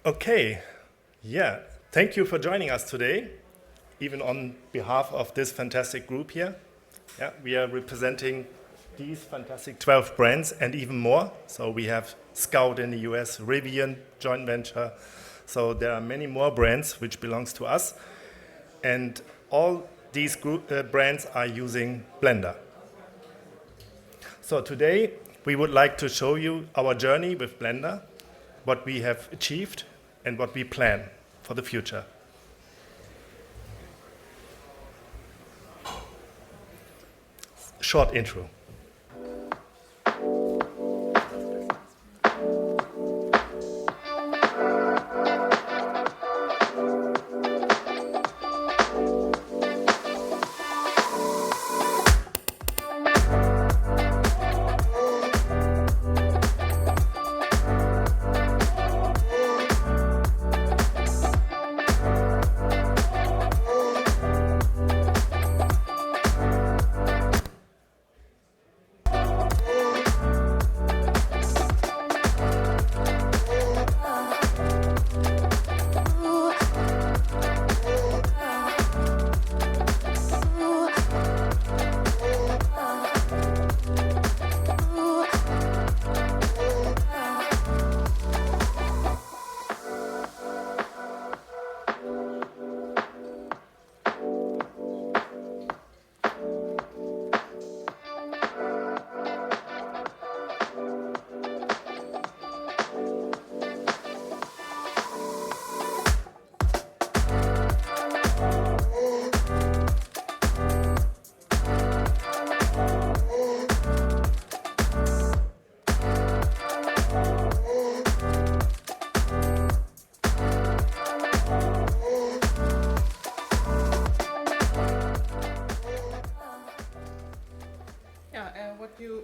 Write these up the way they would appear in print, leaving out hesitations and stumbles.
Okay, yeah, thank you for joining us today, even on behalf of this fantastic group here. Yeah, we are representing these fantastic 12 brands and even more. So we have Scout in the US, Rivian joint venture. So there are many more brands which belongs to us. And all these brands are using Blender. So today we would like to show you our journey with Blender, what we have achieved and what we plan for the future. Short intro.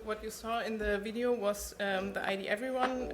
What you saw in the video was the ID Everyone.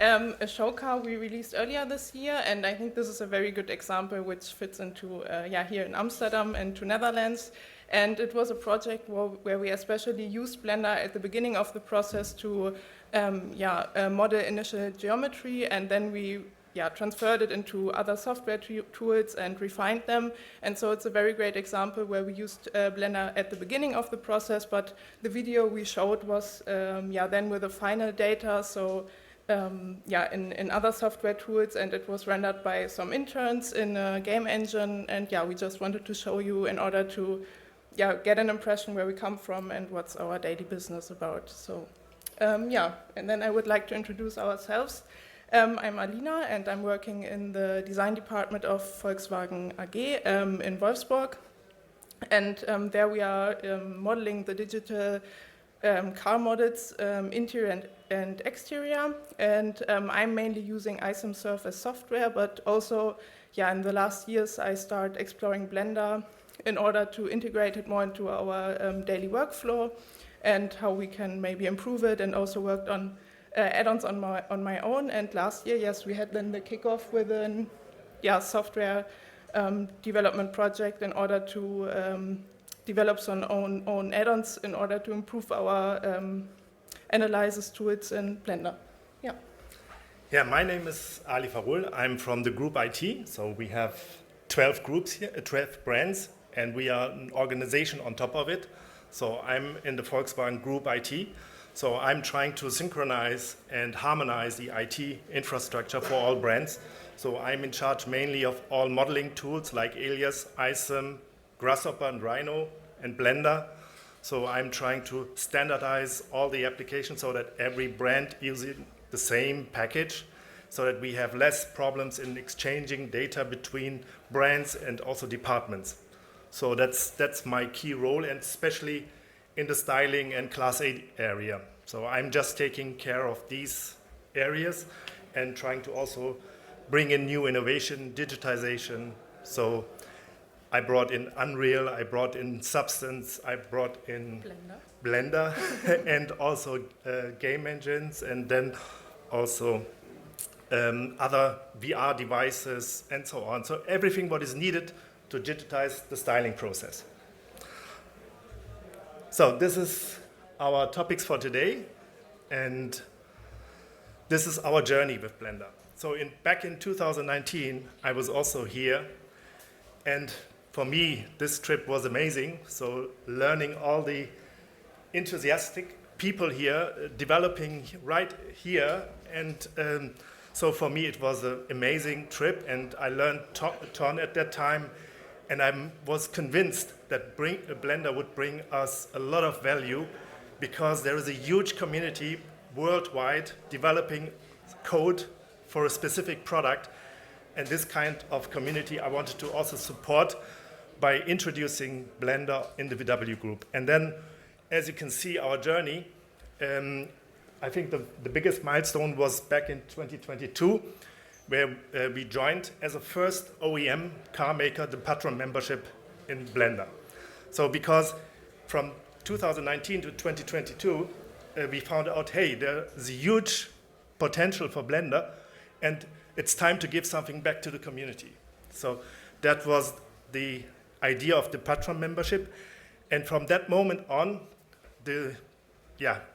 A show car we released earlier this year, and I think this is a very good example which fits into here in Amsterdam and to Netherlands. And it was a project where we especially used Blender at the beginning of the process to model initial geometry, and then we transferred it into other software tools and refined them. And so it's a very great example where we used Blender at the beginning of the process, but the video we showed was then with the final data, so in other software tools, and it was rendered by some interns in a game engine. And we just wanted to show you in order to get an impression where we come from and what's our daily business about. So and then I would like to introduce ourselves. I'm Alina, and I'm working in the design department of Volkswagen AG in Wolfsburg. And there we are modeling the digital car models, interior and exterior. And I'm mainly using iSim Surface software, but also in the last years I started exploring Blender in order to integrate it more into our daily workflow and how we can maybe improve it, and also worked on add-ons on my own. And last year, we had then the kickoff with a software development project in order to develop some own add-ons in order to improve our analysis tools in Blender. Yeah, my name is Varol. I'm from the group IT. So we have 12 groups here, 12 brands, and we are an organization on top of it. So I'm in the Volkswagen Group IT. So I'm trying to synchronize and harmonize the IT infrastructure for all brands. So I'm in charge mainly of all modeling tools like Alias, iSim, Grasshopper and Rhino and Blender. So I'm trying to standardize all the applications so that every brand uses the same package, so that we have less problems in exchanging data between brands and also departments. So that's my key role, and especially in the styling and Class A area. So I'm just taking care of these areas and trying to also bring in new innovation, digitization. So I brought in Unreal, I brought in Substance, I brought in Blender and also game engines, and then also other VR devices and so on. So everything what is needed to digitize the styling process. So this is our topics for today, and this is our journey with Blender. So back in 2019, I was also here, and for me, this trip was amazing. So learning all the enthusiastic people here, developing right here, and so for me it was an amazing trip, and I learned ton at that time, and I was convinced that Blender would bring us a lot of value, because there is a huge community worldwide developing code for a specific product, and this kind of community I wanted to also support by introducing Blender in the VW group. And then, as you can see, our journey, I think the biggest milestone was back in 2022, where we joined as a first OEM car maker the Patron membership in Blender. So because from 2019 to 2022, we found out, hey, there's a huge potential for Blender, and it's time to give something back to the community. So that was the idea of the Patron membership. And from that moment on, the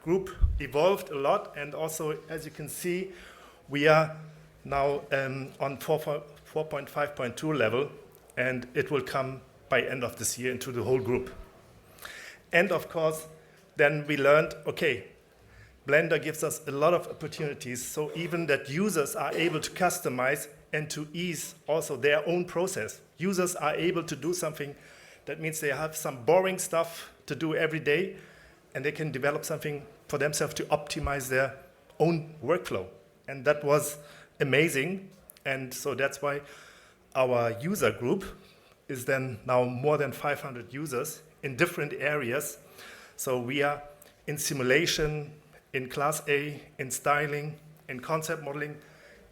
group evolved a lot. And also, as you can see, we are now on 4.5.2 level, and it will come by end of this year into the whole group. And of course, then we learned, okay, Blender gives us a lot of opportunities, so even that users are able to customize and to ease also their own process. Users are able to do something, that means they have some boring stuff to do every day, and they can develop something for themselves to optimize their own workflow. And that was amazing, and so that's why our user group is then now more than 500 users in different areas. So we are in simulation, in Class A, in styling, in concept modeling,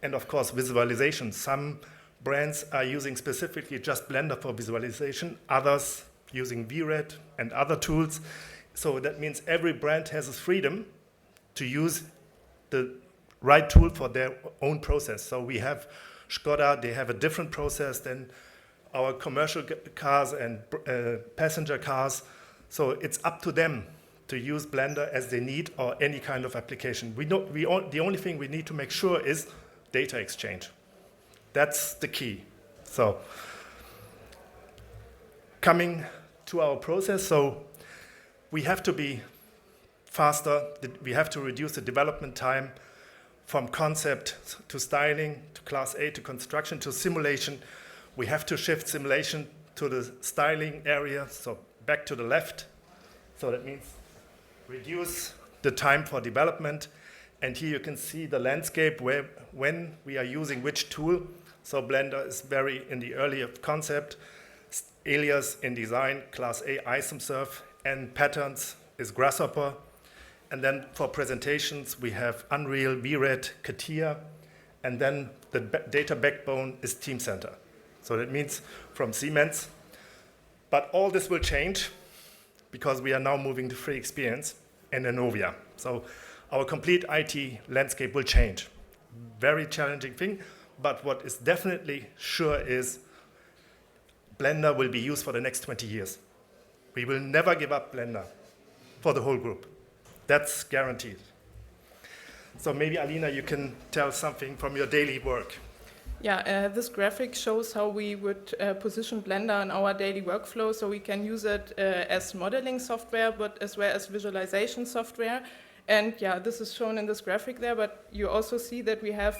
and of course visualization. Some brands are using specifically just Blender for visualization, others using VRED and other tools. So that means every brand has a freedom to use the right tool for their own process. So we have Skoda, they have a different process than our commercial cars and passenger cars. So it's up to them to use Blender as they need, or any kind of application. The only thing we need to make sure is data exchange. That's the key. So coming to our process, so we have to be faster. We have to reduce the development time from concept to styling, to Class A, to construction, to simulation. We have to shift simulation to the styling area, so back to the left. So that means reduce the time for development. And here you can see the landscape when we are using which tool. So Blender is very in the early concept, Alias in design, Class A ISOMSurf, and patterns is Grasshopper. And then for presentations, we have Unreal, VRED, CATIA, and then the data backbone is Teamcenter. So that means from Siemens. But all this will change because we are now moving to free experience and Enovia. So our complete IT landscape will change. Very challenging thing, but what is definitely sure is Blender will be used for the next 20 years. We will never give up Blender for the whole group. That's guaranteed. So maybe, Alina, you can tell something from your daily work. Yeah, this graphic shows how we would position Blender in our daily workflow, so we can use it as modeling software, but as well as visualization software. And yeah, this is shown in this graphic there, but you also see that we have,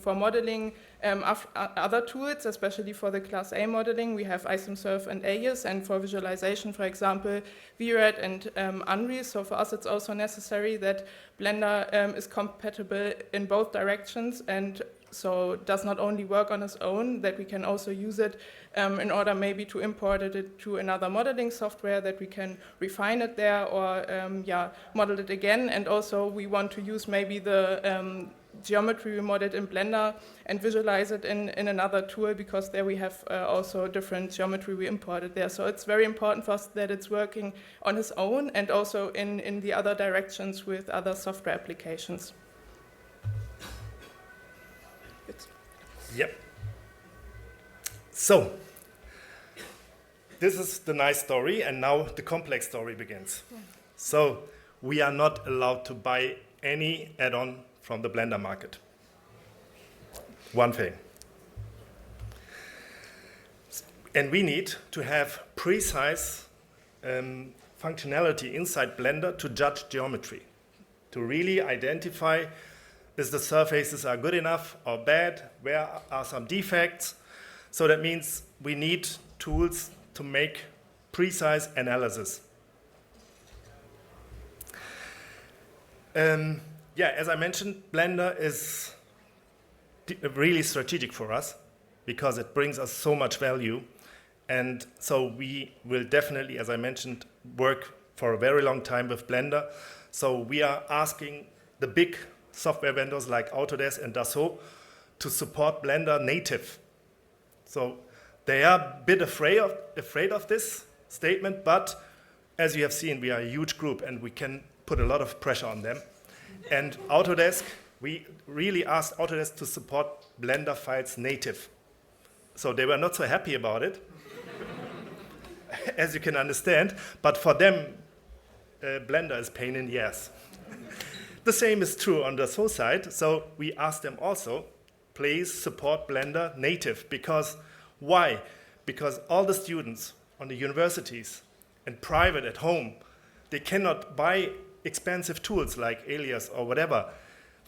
for modeling, other tools, especially for the Class A modeling. We have ISOMSurf and Alias, and for visualization, for example, VRED and Unreal. So for us, it's also necessary that Blender is compatible in both directions, and so does not only work on its own, that we can also use it in order maybe to import it to another modeling software, that we can refine it there or model it again. And also we want to use maybe the geometry we modeled in Blender and visualize it in another tool, because there we have also different geometry we imported there. So it's very important for us that it's working on its own and also in the other directions with other software applications. Yep. So, this is the nice story, and now the complex story begins. Yeah. So, we are not allowed to buy any add-on from the blender market. One thing. And we need to have precise functionality inside Blender to judge geometry, to really identify if the surfaces are good enough or bad, where are some defects. So that means we need tools to make precise analysis. As I mentioned, Blender is really strategic for us because it brings us so much value. And so we will definitely, as I mentioned, work for a very long time with Blender. So we are asking the big software vendors like Autodesk and Dassault to support Blender native. So they are a bit afraid of this statement, but as you have seen, we are a huge group and we can put a lot of pressure on them. And Autodesk, we really asked Autodesk to support Blender files native. So they were not so happy about it, as you can understand, but for them, Blender is pain in the ass. The same is true on the Dassault side, so we asked them also, please support Blender native, because why? Because all the students on the universities and private at home, they cannot buy expensive tools like Alias or whatever.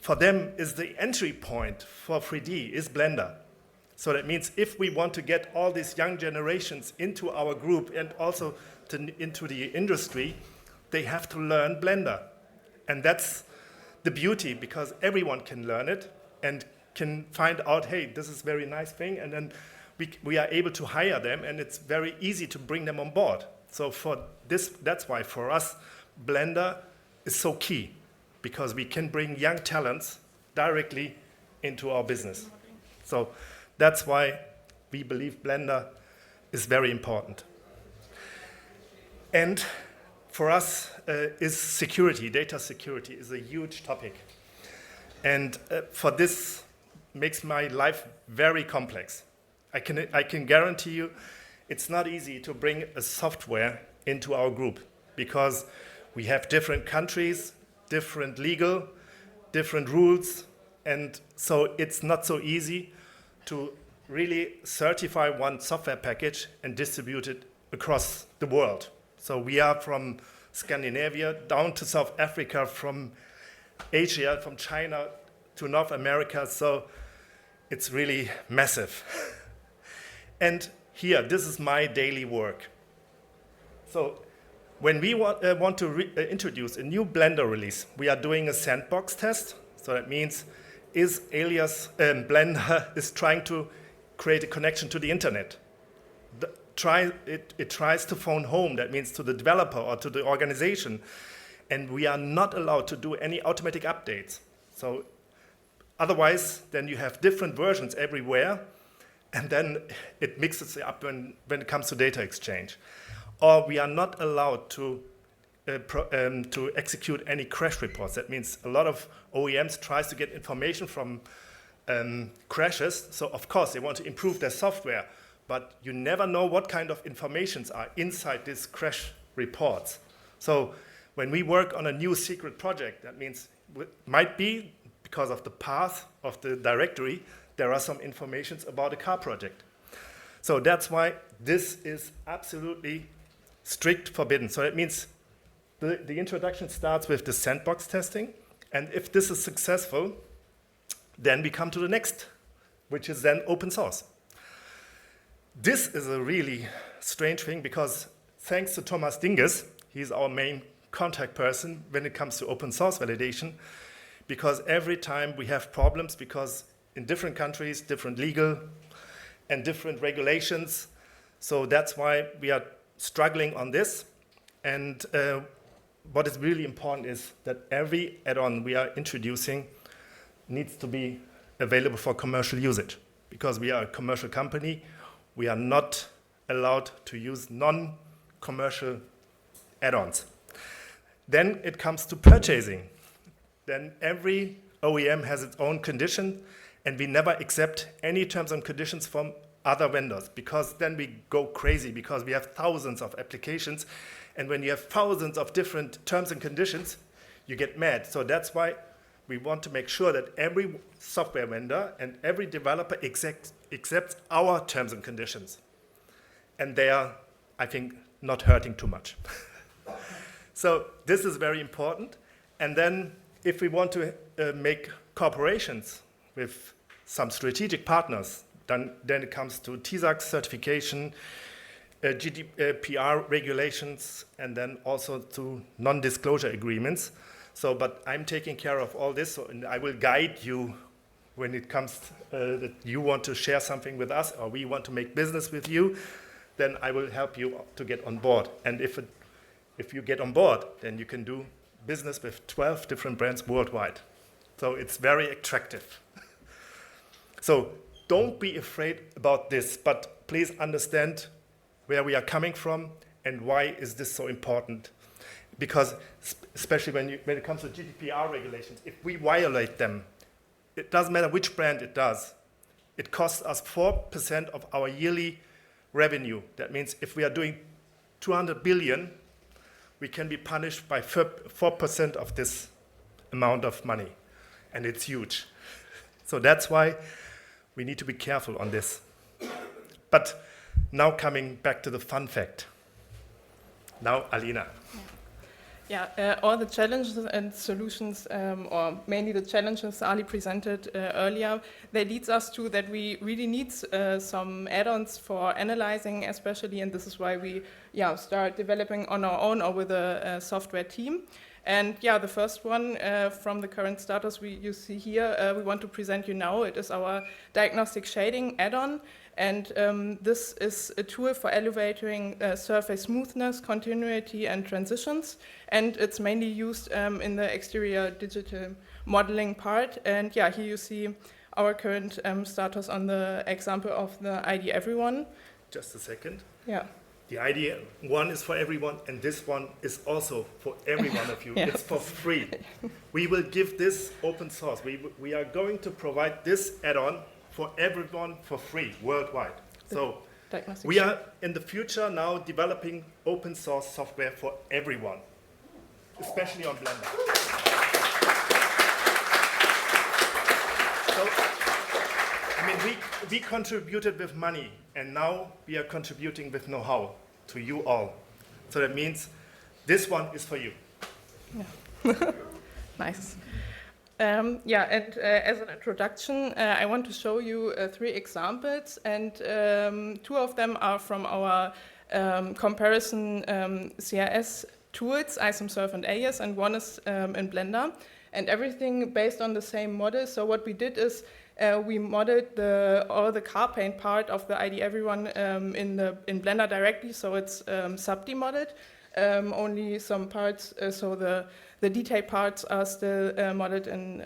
For them, is the entry point for 3D is Blender. So that means if we want to get all these young generations into our group and also into the industry, they have to learn Blender. And that's the beauty, because everyone can learn it and can find out, hey, this is a very nice thing, and then we are able to hire them, and it's very easy to bring them on board. So for this, that's why for us, Blender is so key, because we can bring young talents directly into our business. So that's why we believe Blender is very important. And for us, is security. Data security is a huge topic. And for this, makes my life very complex. I can guarantee you it's not easy to bring a software into our group, because we have different countries, different legal, different rules, and so it's not so easy to really certify one software package and distribute it across the world. So we are from Scandinavia down to South Africa, from Asia, from China to North America, so it's really massive. And here, this is my daily work. So when we want to introduce a new Blender release, we are doing a sandbox test. So that means, is Alias Blender is trying to create a connection to the internet. It tries to phone home, that means to the developer or to the organization. And we are not allowed to do any automatic updates. So otherwise, then you have different versions everywhere, and then it mixes it up when it comes to data exchange. Or we are not allowed to execute any crash reports. That means a lot of OEMs tries to get information from crashes. So of course they want to improve their software, but you never know what kind of informations are inside these crash reports. So when we work on a new secret project, that means it might be because of the path of the directory, there are some informations about a car project. So that's why this is absolutely strict forbidden. So that means the introduction starts with the sandbox testing, and if this is successful, then we come to the next, which is then open source. This is a really strange thing, because thanks to Thomas Dinges, he's our main contact person when it comes to open source validation, because every time we have problems, because in different countries, different legal and different regulations, so that's why we are struggling on this. And what is really important is that every add-on we are introducing needs to be available for commercial usage, because we are a commercial company. We are not allowed to use non-commercial add-ons. Then it comes to purchasing. Then every OEM has its own condition, and we never accept any terms and conditions from other vendors, because then we go crazy, because we have thousands of applications, and when you have thousands of different terms and conditions, you get mad. So that's why we want to make sure that every software vendor and every developer accepts our terms and conditions. And they are, I think, not hurting too much. So this is very important. And then if we want to make cooperations with some strategic partners, then it comes to TISAX certification, GDPR regulations, and then also to non-disclosure agreements. So, but I'm taking care of all this, and I will guide you when it comes that you want to share something with us or we want to make business with you, then I will help you to get on board. And if you get on board, then you can do business with 12 different brands worldwide. So it's very attractive. So don't be afraid about this, but please understand where we are coming from and why is this so important. Because especially when it comes to GDPR regulations, if we violate them, it doesn't matter which brand it does. It costs us 4% of our yearly revenue. That means if we are doing 200 billion, we can be punished by 4% of this amount of money. And it's huge. So that's why we need to be careful on this. But now coming back to the fun fact. Now, Alina. Yeah, all the challenges and solutions, or mainly the challenges Ali presented earlier, they leads us to that we really need some add-ons for analyzing especially, and this is why we start developing on our own or with a software team. And the first one from the current status you see here, we want to present you now. It is our Diagnostic Shading add-on. And this is a tool for elevating surface smoothness, continuity, and transitions. And it's mainly used in the exterior digital modeling part. And here you see our current status on the example of the ID Everyone. Just a second. Yeah. The ID one is for everyone, and this one is also for every one of you. Yeah. It's for free. We will give this open source. We are going to provide this add-on for everyone for free worldwide. So we are in the future now developing open source software for everyone, especially on Blender. So, I mean, we contributed with money, and now we are contributing with know-how to you all. So that means this one is for you. Yeah. Nice. And as an introduction, I want to show you 3 examples, and 2 of them are from our comparison CRS tools, ISOMSurf and AES, and one is in Blender, and everything based on the same model. So what we did is we modeled all the car paint part of the ID Everyone in Blender directly, so it's sub-D modeled. Only some parts, so the detailed parts are still modeled in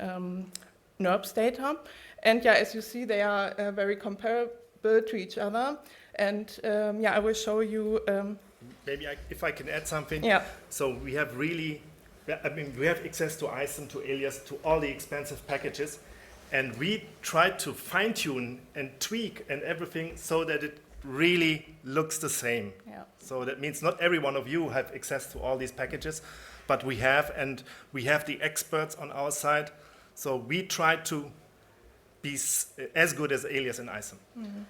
NURBS data. And as you see, they are very comparable to each other. And I will show you. Maybe if I can add something. Yeah. So we have we have access to ISOM, to Alias, to all the expensive packages. And we try to fine tune and tweak and everything so that it really looks the same. Yeah. So that means not every one of you have access to all these packages, but we have, and we have the experts on our side. So we try to be as good as Alias and ISOM. Mm-hmm.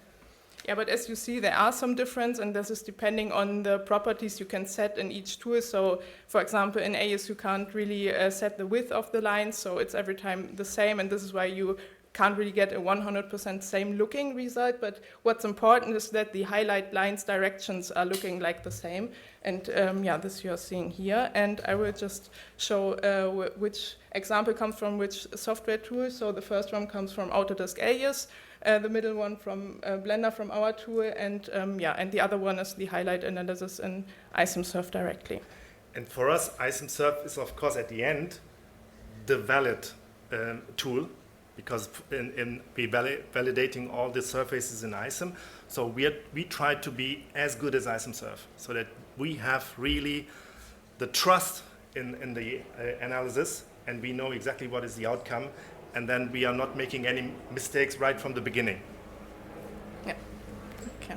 Yeah, but as you see, there are some difference, and this is depending on the properties you can set in each tool. So, for example, in AES, you can't really set the width of the lines, so it's every time the same, and this is why you can't really get a 100% same looking result. But what's important is that the highlight lines directions are looking like the same, and this you're seeing here. And I will just show which example comes from which software tool. So the first one comes from Autodesk AES. The middle one from Blender from our tool, and the other one is the highlight analysis in ISOMSurf directly. And for us, ISOMSurf is, of course, at the end, the valid tool, because we validating all the surfaces in ISOM. So we try to be as good as ISOMSurf, so that we have really the trust in the analysis, and we know exactly what is the outcome. And then we are not making any mistakes right from the beginning. Yeah. Okay.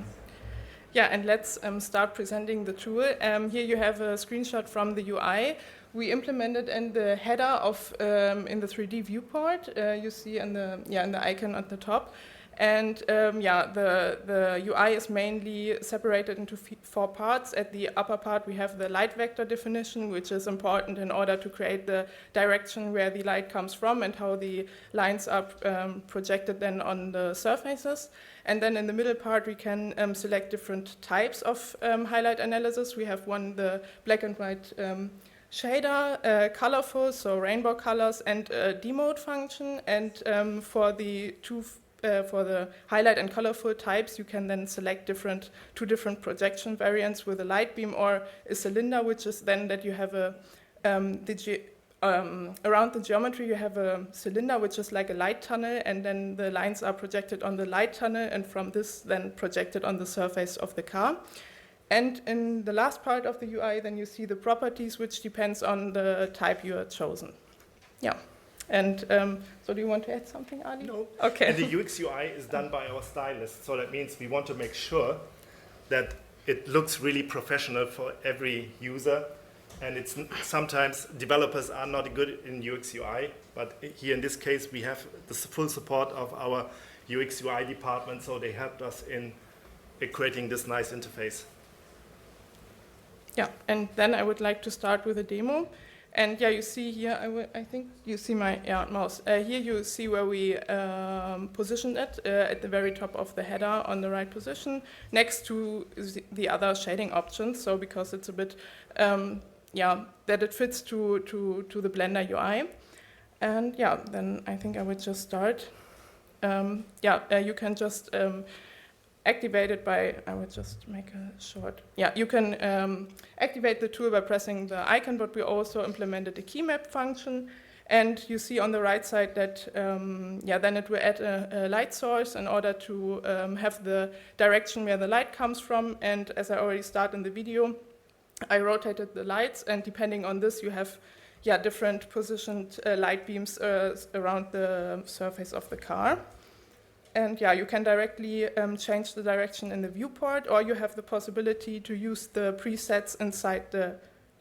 Yeah, and let's start presenting the tool. Here you have a screenshot from the UI. We implemented in the header of in the 3D viewport. You see in the icon at the top. And the UI is mainly separated into 4 parts. At the upper part, we have the light vector definition, which is important in order to create the direction where the light comes from and how the lines are projected then on the surfaces. And then in the middle part, we can select different types of highlight analysis. We have the black and white shader, colorful, so rainbow colors, and a demode function. And for the highlight and colorful types, you can then select two different projection variants with a light beam or a cylinder, which is then that you have around the geometry you have a cylinder, which is like a light tunnel, and then the lines are projected on the light tunnel, and from this then projected on the surface of the car. And in the last part of the UI, then you see the properties, which depends on the type you have chosen. Yeah. And so do you want to add something, Ali? No. Okay. And the UX UI is done by our stylist, so that means we want to make sure that it looks really professional for every user. And it's sometimes developers are not good in UX UI, but here in this case we have the full support of our UX UI department, so they helped us in creating this nice interface. Yeah, and then I would like to start with a demo. And yeah, you see here, I think you see my mouse. Here you see where we positioned it at the very top of the header on the right position, next to the other shading options. So because it's a bit, that it fits to the Blender UI. And yeah, then I think I would just start. You can just activate it by, I would just make a short, you can activate the tool by pressing the icon, but we also implemented a key map function. And you see on the right side that, then it will add a light source in order to have the direction where the light comes from. And as I already started in the video, I rotated the lights, and depending on this, you have different positioned light beams around the surface of the car. And you can directly change the direction in the viewport, or you have the possibility to use the presets inside the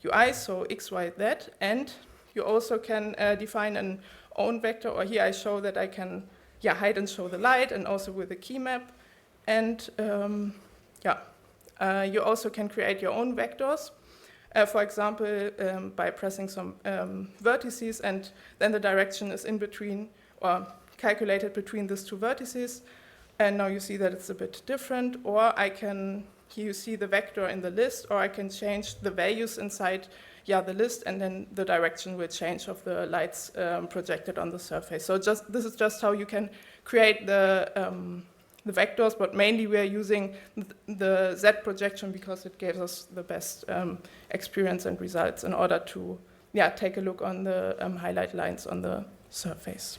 UI, so X, Y, Z. And you also can define an own vector, or here I show that I can hide and show the light, and also with a key map. And you also can create your own vectors, for example, by pressing some vertices, and then the direction is in between, or calculated between these two vertices, and now you see that it's a bit different. Or here you see the vector in the list, or I can change the values inside the list, and then the direction will change of the lights projected on the surface. So this is just how you can create the vectors, but mainly we are using the Z projection because it gives us the best experience and results in order to take a look on the highlight lines on the surface.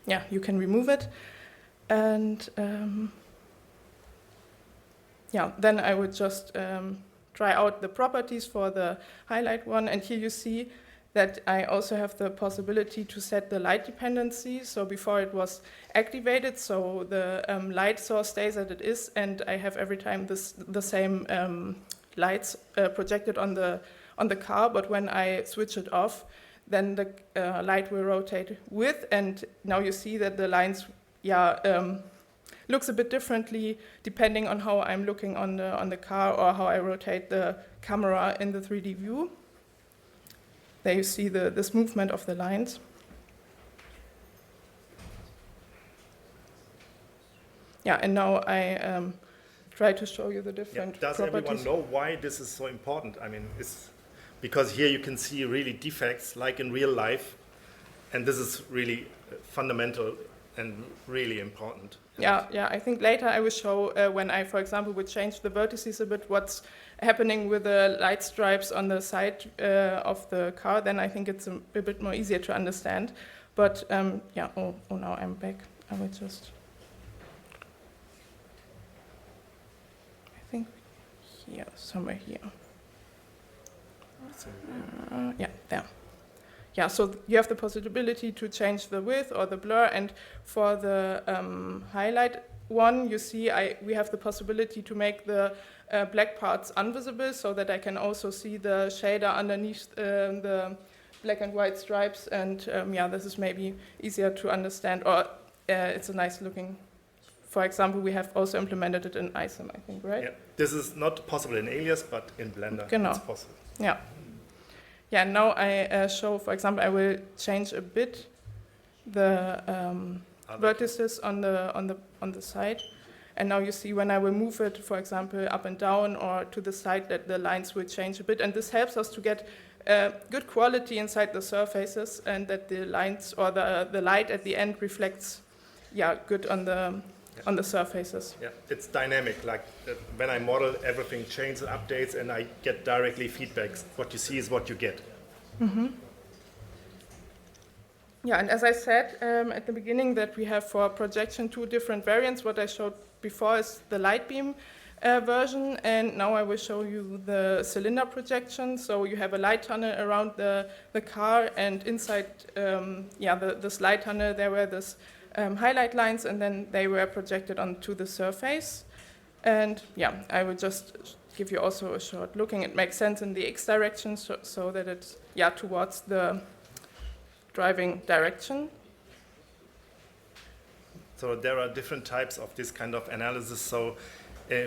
You can remove it, and then I would just try out the properties for the highlight one, and here you see that I also have the possibility to set the light dependency. So before it was activated, so the light source stays as it is, and I have every time the same lights projected on the car, but when I switch it off, then the light will rotate with, and now you see that the lines looks a bit differently depending on how I'm looking on the car, or how I rotate the camera in the 3D view. There you see this movement of the lines. And now I try to show you the different Does properties. everyone know why this is so important? I mean, it's because here you can see really defects like in real life, and this is really fundamental and really important. I think later I will show when I, for example, would change the vertices a bit, what's happening with the light stripes on the side of the car. Then I think it's a bit more easier to understand. But now I'm back. I will just, I think here, somewhere here. There. yeah, so you have the possibility to change the width or the blur, and for the highlight one, you see we have the possibility to make the black parts invisible, so that I can also see the shader underneath the black and white stripes, and yeah, this is maybe easier to understand, or it's a nice looking. For example, we have also implemented it in ISIM, I think, right? Yeah. This is not possible in Alias, but in Blender Genau. it's possible. Yeah. Yeah, now I show, for example, I will change a bit the vertices on the side. And now you see when I will move it, for example, up and down or to the side, that the lines will change a bit. And this helps us to get good quality inside the surfaces, and that the lines or the light at the end reflects, yeah, good on the surfaces. Yeah, it's dynamic. Like when I model, everything changes, updates, and I get directly feedbacks. What you see is what you get. Mm-hmm. Yeah, and as I said at the beginning, that we have for projection 2 different variants. What I showed before is the light beam version, and now I will show you the cylinder projection. So you have a light tunnel around the car, and inside this light tunnel there were this highlight lines, and then they were projected onto the surface. And yeah, I will just give you also a short looking. It makes sense in the X direction, so that it's towards the driving direction. So there are different types of this kind of analysis. So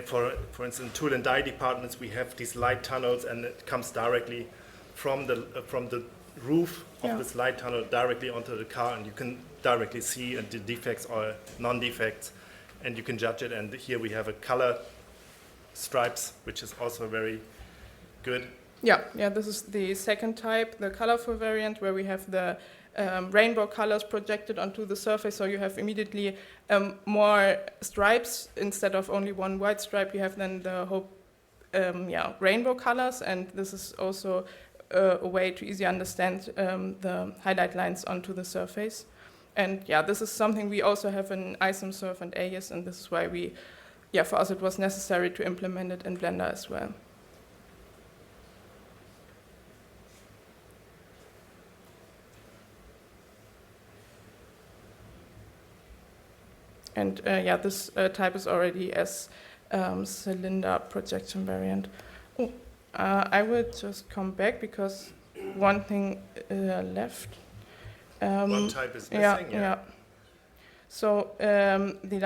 for instance, tool and die departments, we have these light tunnels, and it comes directly from the roof of this light tunnel directly onto the car, and you can directly see the defects or non-defects, and you can judge it. And here we have a color stripes, which is also very good. Yeah, this is the second type, the colorful variant, where we have the rainbow colors projected onto the surface, so you have immediately more stripes. Instead of only one white stripe, you have then the whole rainbow colors, and this is also a way to easily understand the highlight lines onto the surface. And yeah, this is something we also have in ISIM, Surf, and AES, and this is why for us it was necessary to implement it in Blender as well. And this type is already as cylinder projection variant. I will just come back because one thing left. One type is missing. Yeah. So the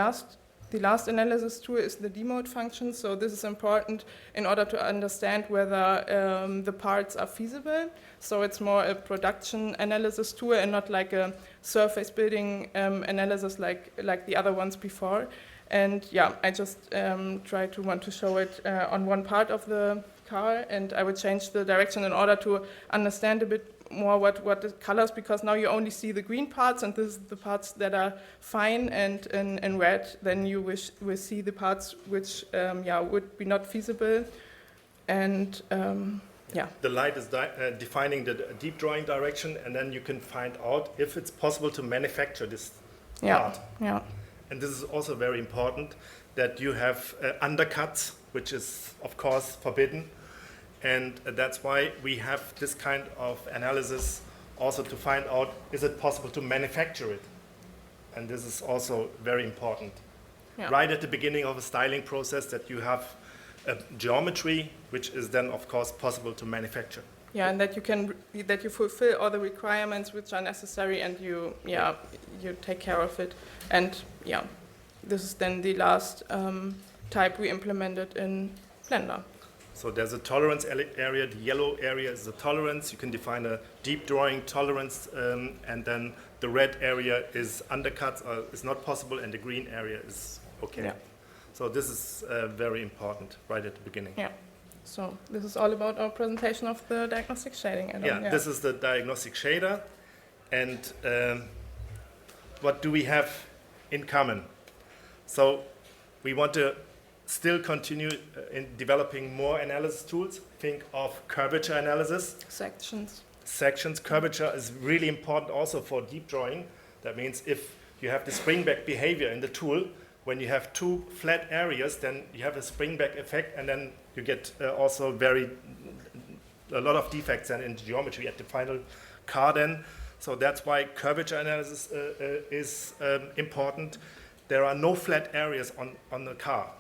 last analysis tool is the demode function. So this is important in order to understand whether the parts are feasible. So it's more a production analysis tool and not like a surface building analysis like the other ones before. And yeah, I just want to show it on one part of the car, and I will change the direction in order to understand a bit more what the colors, because now you only see the green parts, and this is the parts that are fine, and in red then you will see the parts which would be not feasible. And the light is defining the deep drawing direction, and then you can find out if it's possible to manufacture this part. And this is also very important, that you have undercuts, which is of course forbidden. And that's why we have this kind of analysis also to find out, is it possible to manufacture it? And this is also very important. Right at the beginning of a styling process, that you have a geometry, which is then of course possible to manufacture. Yeah, and that you fulfill all the requirements which are necessary, and you take care of it. And this is then the last type we implemented in Blender. So there's a tolerance area. The yellow area is the tolerance. You can define a deep drawing tolerance, and then the red area is undercuts, is not possible, and the green area is okay. Yeah. So this is very important right at the beginning. Yeah. So this is all about our presentation of the diagnostic shading. This is the diagnostic shader. And what do we have in common? So we want to still continue in developing more analysis tools. Think of curvature analysis. Sections. Curvature is really important also for deep drawing. That means if you have the spring-back behavior in the tool, when you have two flat areas, then you have a spring-back effect, and then you get also very a lot of defects then in geometry at the final car then. So that's why curvature analysis is important. There are no flat areas on the car.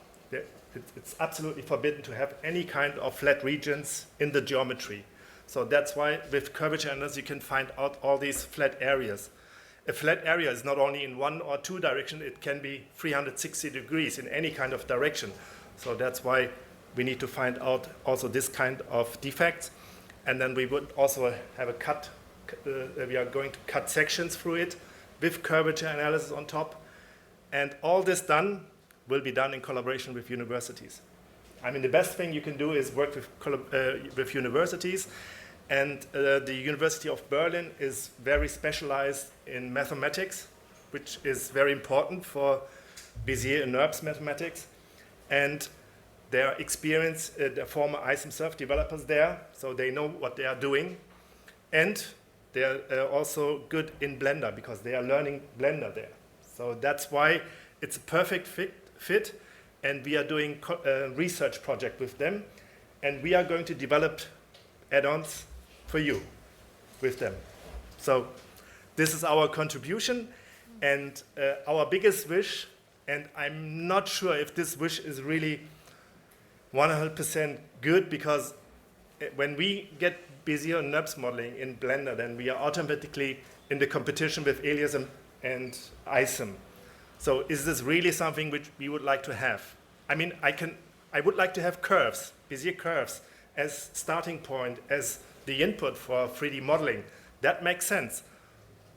It's absolutely forbidden to have any kind of flat regions in the geometry. So that's why with curvature analysis you can find out all these flat areas. A flat area is not only in one or two directions, it can be 360 degrees in any kind of direction. So that's why we need to find out also this kind of defects. And then we would also have a cut, we are going to cut sections through it with curvature analysis on top. And all this will be done in collaboration with universities. I mean, the best thing you can do is work with universities. And the University of Berlin is very specialized in mathematics, which is very important for Bézier and NURBS mathematics. And they are experienced, the former ISIM-Surf developers there, so they know what they are doing. And they are also good in Blender, because they are learning Blender there. So that's why it's a perfect fit. And we are doing a research project with them. And we are going to develop add-ons for you with them. So this is our contribution and our biggest wish, and I'm not sure if this wish is really 100% good, because when we get Bézier and NURBS modeling in Blender, then we are automatically in the competition with Elias and ISIM. So is this really something which we would like to have? I mean, I would like to have curves, Bézier curves, as starting point, as the input for 3D modeling. That makes sense.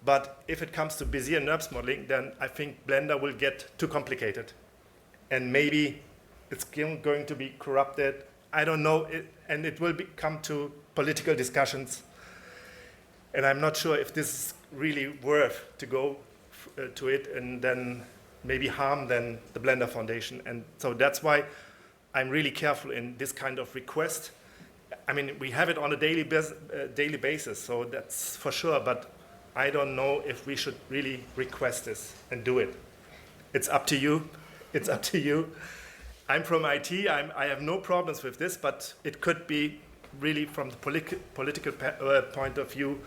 But if it comes to Bézier and NURBS modeling, then I think Blender will get too complicated. And maybe it's going to be corrupted. I don't know. And it will come to political discussions. And I'm not sure if this is really worth to go to it and then maybe harm then the Blender Foundation. And so that's why I'm really careful in this kind of request. I mean, we have it on a daily basis, so that's for sure, but I don't know if we should really request this and do it. It's up to you. It's up to you. I'm from IT. I have no problems with this, but it could be really, from the political point of view,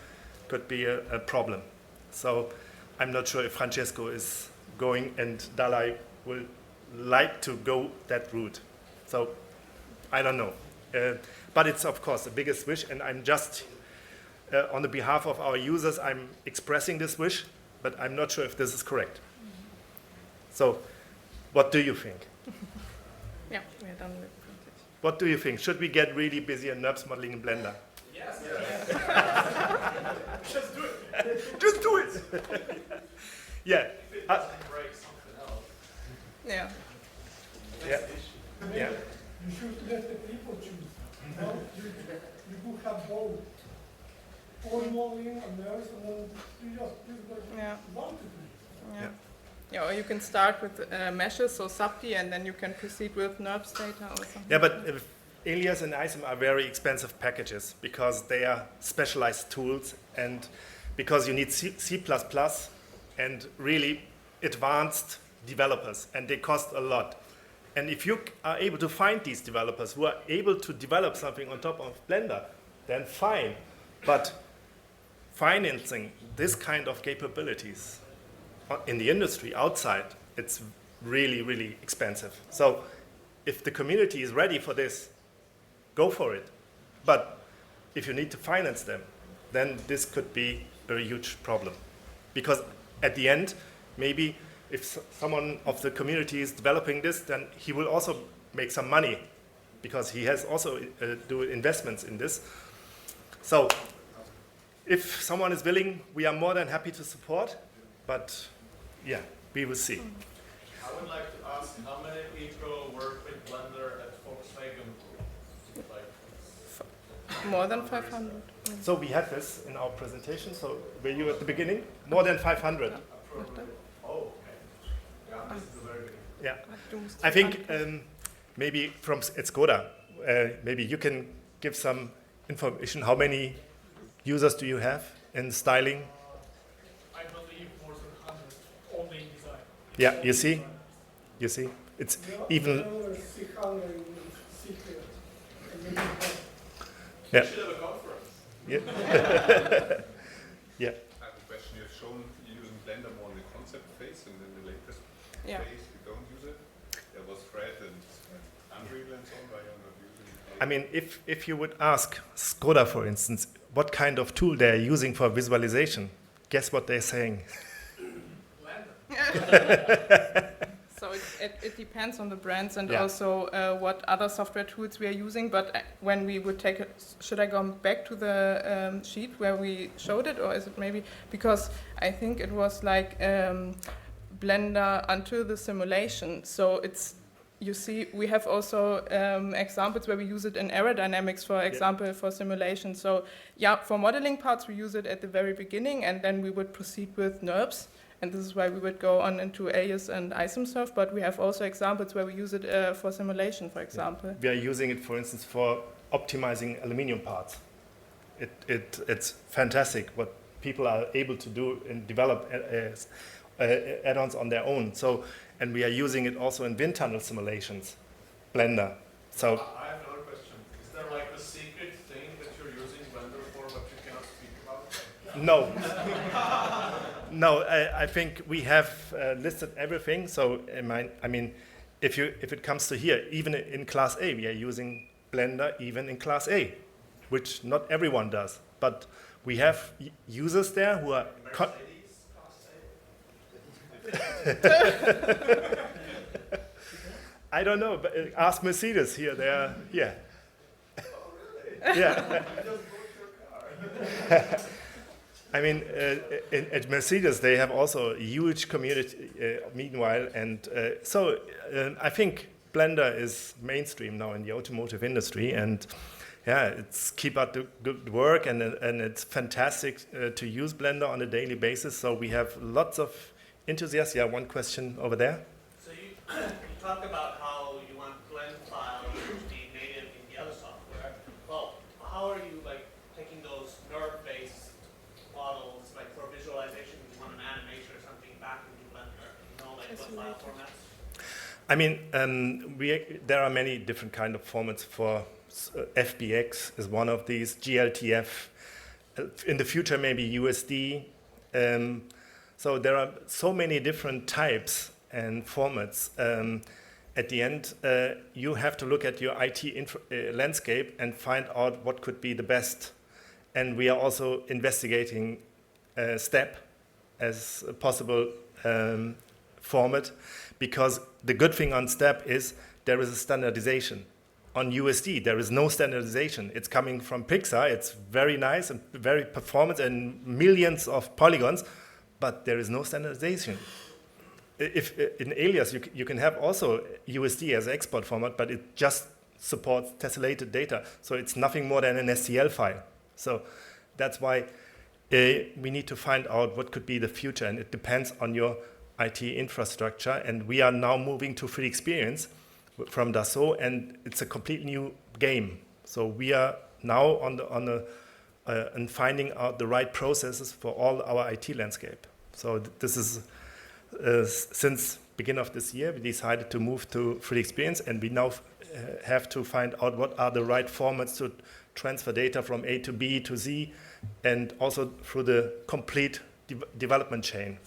could be a problem. So I'm not sure if Francesco is going and Dalai will like to go that route. So I don't know. But it's, of course, the biggest wish, and I'm just, on the behalf of our users, I'm expressing this wish, but I'm not sure if this is correct. So, what do you think? Yeah, we're done with the presentation. What do you think? Should we get really busy in NURBS modeling in Blender? Yes. Just do it. Just do it. Yeah. If it doesn't break something else. Yeah. Yeah. Yeah. You should let the people choose. No? You could have both. All modeling and theirs, and then you just do what Yeah. you want to do. Yeah. Yeah. Yeah, or you can start with meshes, so SAPD, and then you can proceed with NURBS data or something. Yeah, but Elias and ISIM are very expensive packages because they are specialized tools, and because you need C++ and really advanced developers, and they cost a lot. And if you are able to find these developers who are able to develop something on top of Blender, then fine. But financing this kind of capabilities in the industry outside, it's really, really expensive. So if the community is ready for this, go for it. But if you need to finance them, then this could be a huge problem. Because at the end, maybe if someone of the community is developing this, then he will also make some money because he has also do investments in this. So if someone is willing, we are more than happy to support, but yeah, we will see. I would like to ask how many people work with Blender at Volkswagen Group? Like, More than 500. So we had this in our presentation, so were you at the beginning? More than 500. oh, okay. Yeah, this is the very beginning. Yeah. I think maybe from Skoda, maybe you can give some information. How many users do you have in styling? I believe more than 100 only in design. Yeah, you see, it's even. There were 600 secret, and then you have Yeah. We should have a conference. Yeah. Yeah. I have a question. You've shown you're using Blender more in the concept phase, and in the latest Yeah. phase you don't use it. There was Fred and Unreal and so on, but you're not using it. I mean, if you would ask Skoda, for instance, what kind of tool they're using for visualization, guess what they're saying? So it depends on the brands and Yeah. also what other software tools we are using. But when we would take it, should I go back to the sheet where we showed it, or is it maybe because I think it was like Blender until the simulation. So it's, you see, we have also examples where we use it in aerodynamics, for example, for simulation. So yeah, for modeling parts we use it at the very beginning, and then we would proceed with NURBS. And this is why we would go on into AIS and ISIMSurf, but we have also examples where we use it for simulation, for example. We are using it, for instance, for optimizing aluminum parts. It's fantastic what people are able to do and develop add-ons on their own. So, and we are using it also in wind tunnel simulations, Blender. So, I have another question. Is there like a secret thing that you're using Blender for but you cannot speak about? no. No, I think we have listed everything. So, I mean, if it comes to here, even in Class A, we are using Blender even in Class A, which not everyone does. But we have users there who are... I don't know, but ask Mercedes here. They are, yeah. Oh, really? Yeah. You just bought your car. I mean, at Mercedes, they have also a huge community meanwhile. And so I think Blender is mainstream now in the automotive industry. And yeah, it's keep up the good work. And it's fantastic to use Blender on a daily basis. So we have lots of enthusiasts. Yeah, one question over there. So you talk about how you want blend files to be native in the other software. Well, how are you like taking those NURB-based models, like for visualization, you want an animation or something back into Blender? You know, like what file formats? I mean, there are many different kind of formats for FBX is one of these, GLTF, in the future maybe USD. So there are so many different types and formats. At the end, you have to look at your IT landscape and find out what could be the best. And we are also investigating STEP as a possible format, because the good thing on STEP is there is a standardization. On USD, there is no standardization. It's coming from Pixar. It's very nice and very performant and millions of polygons, but there is no standardization. If in Alias, you can have also USD as export format, but it just supports tessellated data. So it's nothing more than an STL file. So that's why we need to find out what could be the future, and it depends on your IT infrastructure. And we are now moving to free experience from Dassault, and it's a complete new game. So we are now on finding out the right processes for all our IT landscape. So this is since beginning of this year, we decided to move to free experience, and we now have to find out what are the right formats to transfer data from A to B to Z, and also through the complete development chain,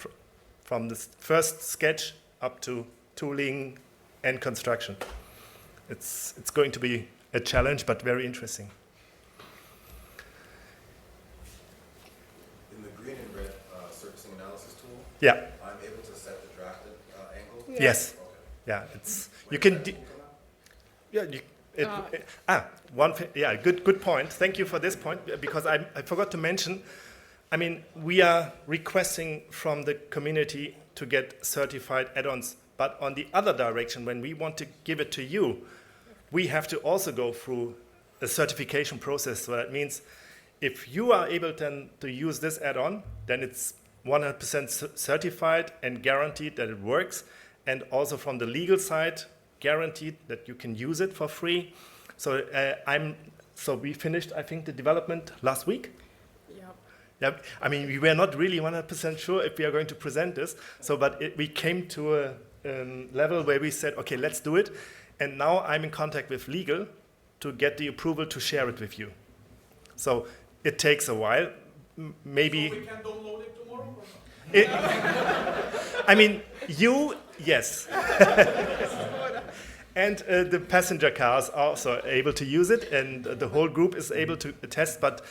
from the first sketch up to tooling and construction. It's going to be a challenge, but very interesting. In the green and red surfacing analysis tool, Yeah. I'm able to set the drafted angle. Yeah. Yes. Okay. Yeah. It's When you can. does that tool come out? Yeah. One thing. Yeah. Good point. Thank you for this point, because I forgot to mention. I mean, we are requesting from the community to get certified add-ons, but on the other direction, when we want to give it to you, we have to also go through a certification process. So that means if you are able then to use this add-on, then it's 100% certified and guaranteed that it works. And also from the legal side, guaranteed that you can use it for free. So so we finished, I think, the development last week. Yeah, I mean, we were not really 100% sure if we are going to present this. So, but we came to a level where we said, okay, let's do it. And now I'm in contact with legal to get the approval to share it with you. So it takes a while. Maybe. So we can download it tomorrow or not? I mean, yes. And the passenger cars are also able to use it, and the whole group is able to test, but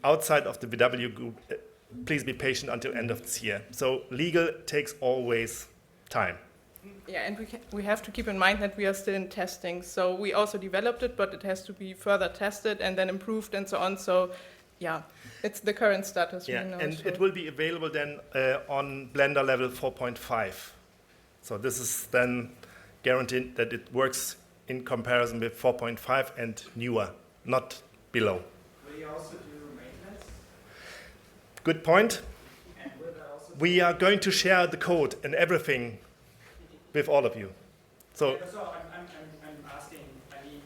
outside of the VW group, please be patient until end of this year. So legal takes always time. Yeah, and we have to keep in mind that we are still in testing. So we also developed it, but it has to be further tested and then improved and so on. So yeah, it's the current status. Yeah, we know, and so. it will be available then on Blender level 4.5. So this is then guaranteed that it works in comparison with 4.5 and newer, not below. Will you also do maintenance? Good point. And will that also We are going to share the code and everything with all of you. So Yeah, so I'm asking, I mean,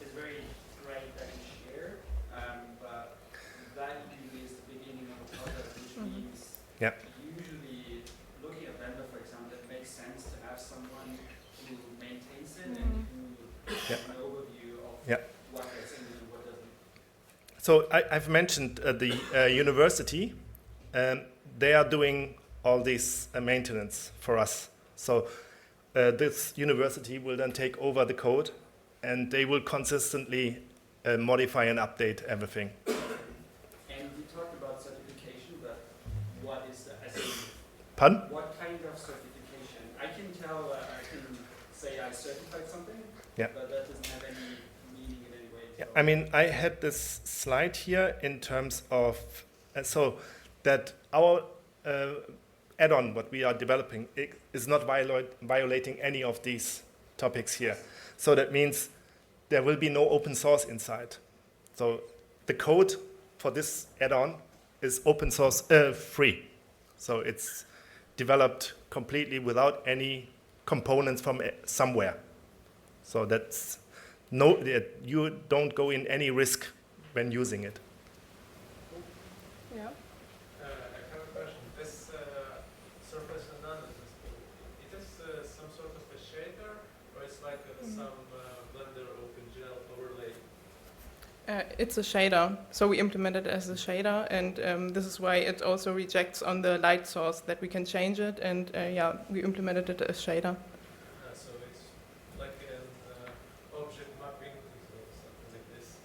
it's very great that you share, but that usually is the beginning of the project, which means Yeah. usually looking at Blender, for example, it makes sense to have someone who maintains it and who has an overview of Yeah. what gets in and what doesn't. So I've mentioned the university. They are doing all this maintenance for us. So this university will then take over the code, and they will consistently modify and update everything. And we talked about certification, but what is that? I say, Pardon? what kind of certification? I can tell, I can say I certified something, Yeah. but that doesn't have any meaning in any way. Yeah, So I mean, I had this slide here in terms of so that our add-on, what we are developing, is not violating any of these topics here. So that means there will be no open source inside. So the code for this add-on is open source free. So it's developed completely without any components from somewhere. So that's you don't go in any risk when using it. Yeah. I have a question. This surface analysis tool, it is some sort of a shader, or it's like some Blender OpenGL overlay? It's a shader, so we implement it as a shader, and this is why it also rejects on the light source that we can change it, and yeah, we implemented it as shader. So it's like an object mapping or something like this.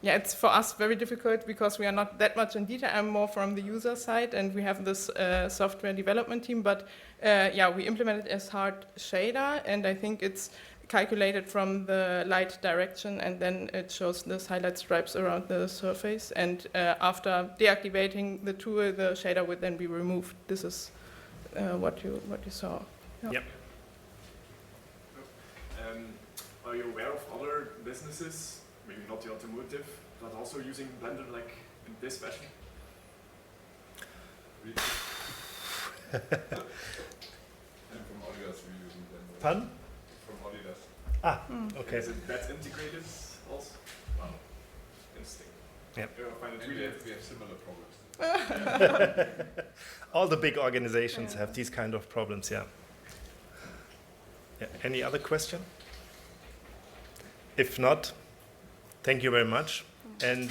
Yeah, it's for us very difficult because we are not that much in detail. I'm more from the user side, and we have this software development team. But yeah, we implement it as hard shader, and I think it's calculated from the light direction, and then it shows those highlight stripes around the surface. And after deactivating the tool, the shader would then be removed. This is what you saw. Yeah. Yep. Are you aware of other businesses, maybe not the automotive, but also using Blender like in this fashion? And from Adidas we're using Blender. Pardon? From Adidas. Ah, okay. Is it that integrated also? Wow, interesting. Yep. I find it And really we have similar problems. All the big organizations have these kind of problems, yeah. Any other question? If not, thank you very much. And